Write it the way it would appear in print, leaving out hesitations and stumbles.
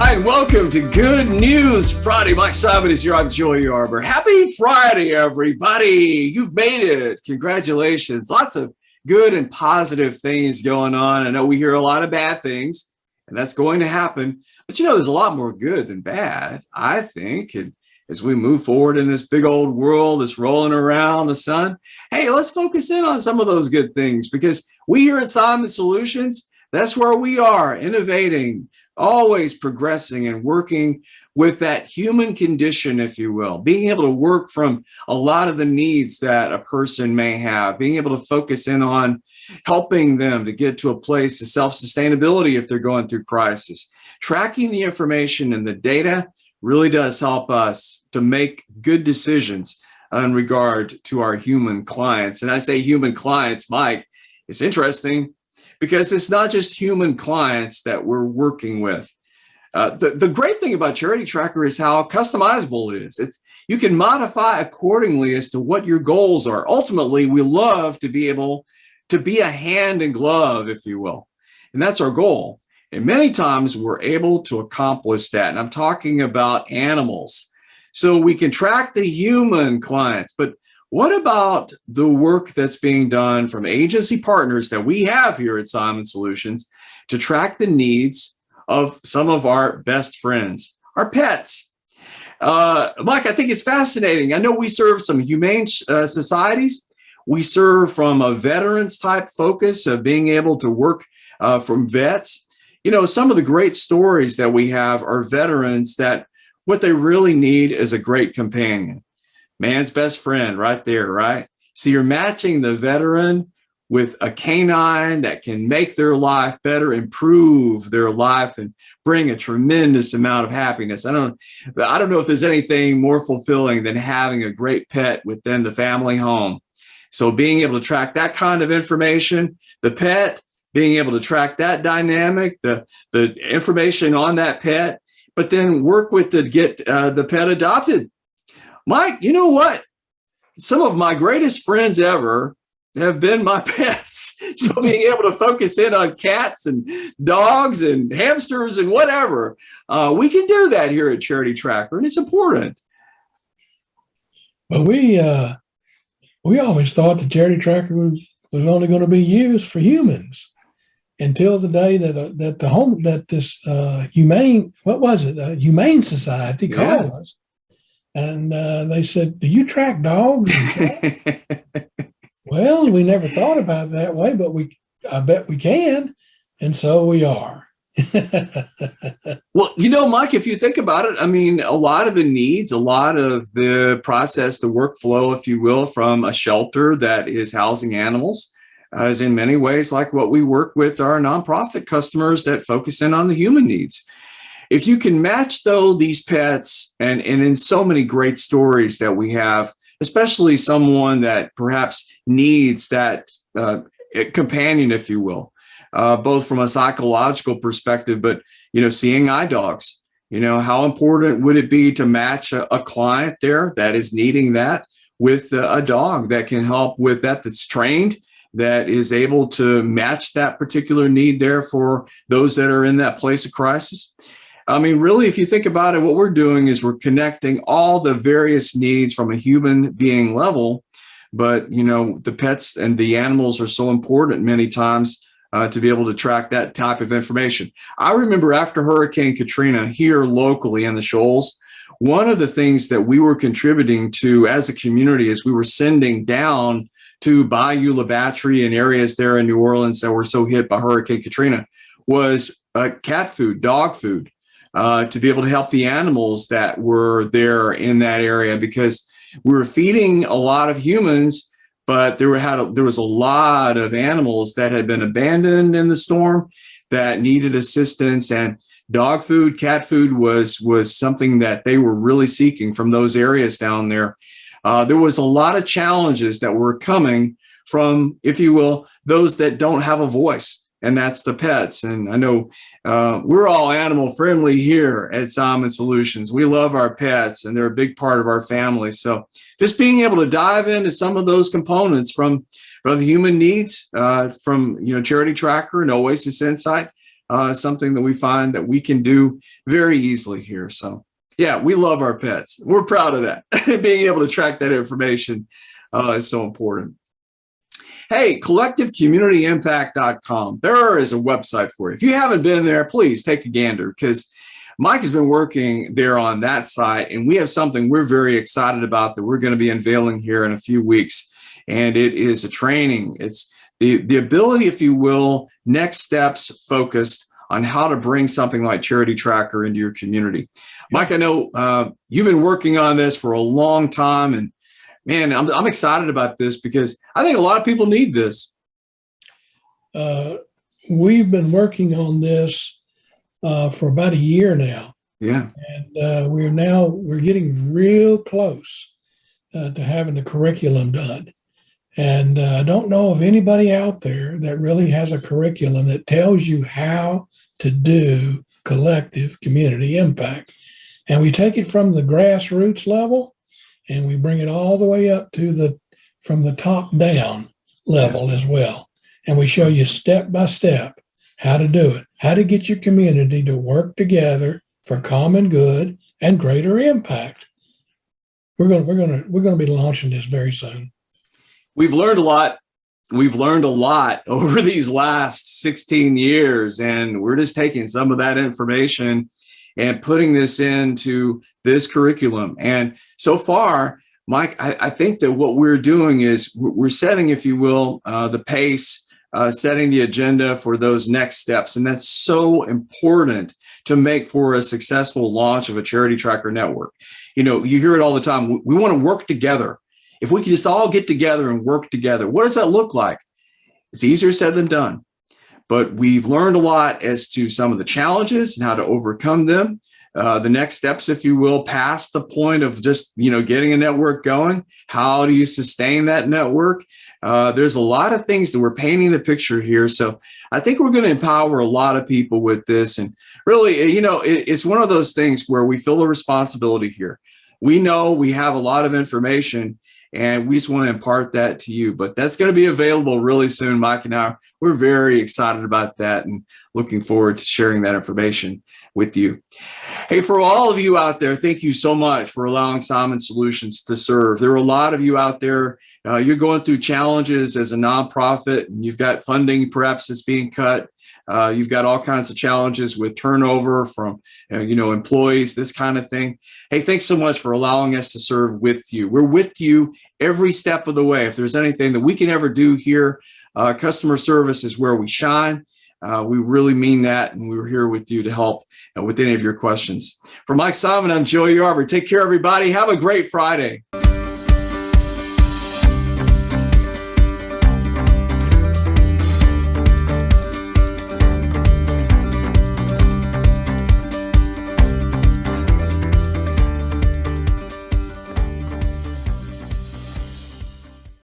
Hi, and welcome to Good News Friday. Mike Simon is here. I'm Joey Yarber. Happy Friday, everybody. You've made it. Congratulations. Lots of good and positive things going on. I know we hear a lot of bad things, and that's going to happen. But there's a lot more good than bad, I think. And as we move forward in this big old world that's rolling around the sun, hey, let's focus in on some of those good things, because we here at Simon Solutions, that's where we are, innovating, always progressing and working with that human condition, if you will, being able to work from a lot of the needs that a person may have, being able to focus in on helping them to get to a place of self-sustainability if they're going through crisis. Tracking the information and the data really does help us to make good decisions in regard to our human clients. And I say human clients, Mike, it's interesting because it's not just human clients that we're working with. The great thing about CharityTracker is how customizable it is. You can modify accordingly as to what your goals are. Ultimately, we love to be able to be a hand in glove, if you will. And that's our goal. And many times we're able to accomplish that. And I'm talking about animals. So we can track the human clients, but what about the work that's being done from agency partners that we have here at Simon Solutions to track the needs of some of our best friends, our pets? Mike, I think it's fascinating. I know we serve some humane societies. We serve from a veterans type focus of being able to work from vets. Some of the great stories that we have are veterans that what they really need is a great companion. Man's best friend right there, right? So you're matching the veteran with a canine that can make their life better, improve their life, and bring a tremendous amount of happiness. I don't know if there's anything more fulfilling than having a great pet within the family home. So being able to track that kind of information, the pet, being able to track that dynamic, the information on that pet, but then work with to get the pet adopted. Mike, you know what? Some of my greatest friends ever have been my pets. So being able to focus in on cats and dogs and hamsters and whatever, we can do that here at CharityTracker, and it's important. Well, we always thought the CharityTracker was only going to be used for humans until the day that this Humane Society called us. And they said, "Do you track dogs?" Well, we never thought about it that way, but I bet we can. And so we are. Well, Mike, if you think about it, a lot of the needs, a lot of the process, the workflow, if you will, from a shelter that is housing animals is in many ways like what we work with our nonprofit customers that focus in on the human needs. If you can match, though, these pets, and in so many great stories that we have, especially someone that perhaps needs that companion, if you will, both from a psychological perspective, but, seeing eye dogs, how important would it be to match a client there that is needing that with a dog that can help with that's trained, that is able to match that particular need there for those that are in that place of crisis? Really, if you think about it, what we're doing is we're connecting all the various needs from a human being level. But, the pets and the animals are so important many times to be able to track that type of information. I remember after Hurricane Katrina here locally in the Shoals, one of the things that we were contributing to as a community is we were sending down to Bayou La Battery and areas there in New Orleans that were so hit by Hurricane Katrina was cat food, dog food. To be able to help the animals that were there in that area, because we were feeding a lot of humans, but there was a lot of animals that had been abandoned in the storm that needed assistance, and dog food, cat food was something that they were really seeking from those areas down there. There was a lot of challenges that were coming from, if you will, those that don't have a voice. And that's the pets. And I know we're all animal friendly here at Simon Solutions. We love our pets, and they're a big part of our family. So just being able to dive into some of those components from the human needs, from CharityTracker and Oasis Insight, something that we find that we can do very easily here. So yeah, we love our pets. We're proud of that. Being able to track that information is so important. Hey, collectivecommunityimpact.com. There is a website for you. If you haven't been there, please take a gander, because Mike has been working there on that site, and we have something we're very excited about that we're going to be unveiling here in a few weeks. And it is a training. It's the ability, if you will, next steps focused on how to bring something like Charity Tracker into your community. Mike, I know you've been working on this for a long time, and man, I'm excited about this because I think a lot of people need this. We've been working on this for about a year now. Yeah. And we're getting real close to having the curriculum done. And I don't know of anybody out there that really has a curriculum that tells you how to do collective community impact. And we take it from the grassroots level and we bring it all the way up to from the top down level as well. And we show you step by step how to do it, how to get your community to work together for common good and greater impact. We're going to be launching this very soon. We've learned a lot. We've learned a lot over these last 16 years, and we're just taking some of that information and putting this into this curriculum. And so far, Mike, I think that what we're doing is we're setting, if you will, the pace, setting the agenda for those next steps. And that's so important to make for a successful launch of a Charity Tracker network. You know, you hear it all the time. We want to work together. If we can just all get together and work together, what does that look like? It's easier said than done. But we've learned a lot as to some of the challenges and how to overcome them. The next steps, if you will, past the point of just, getting a network going. How do you sustain that network? There's a lot of things that we're painting the picture here. So I think we're going to empower a lot of people with this. And really, it's one of those things where we feel a responsibility here. We know we have a lot of information, and we just want to impart that to you. But that's going to be available really soon. Mike and I, we're very excited about that and looking forward to sharing that information with you. Hey, for all of you out there, thank you so much for allowing Simon Solutions to serve. There are a lot of you out there. You're going through challenges as a nonprofit, and you've got funding perhaps that's being cut. You've got all kinds of challenges with turnover from, employees, this kind of thing. Hey, thanks so much for allowing us to serve with you. We're with you every step of the way. If there's anything that we can ever do here, customer service is where we shine. We really mean that, and we're here with you to help with any of your questions. For Mike, Simon, I'm Joey Yarber. Take care, everybody. Have a great Friday.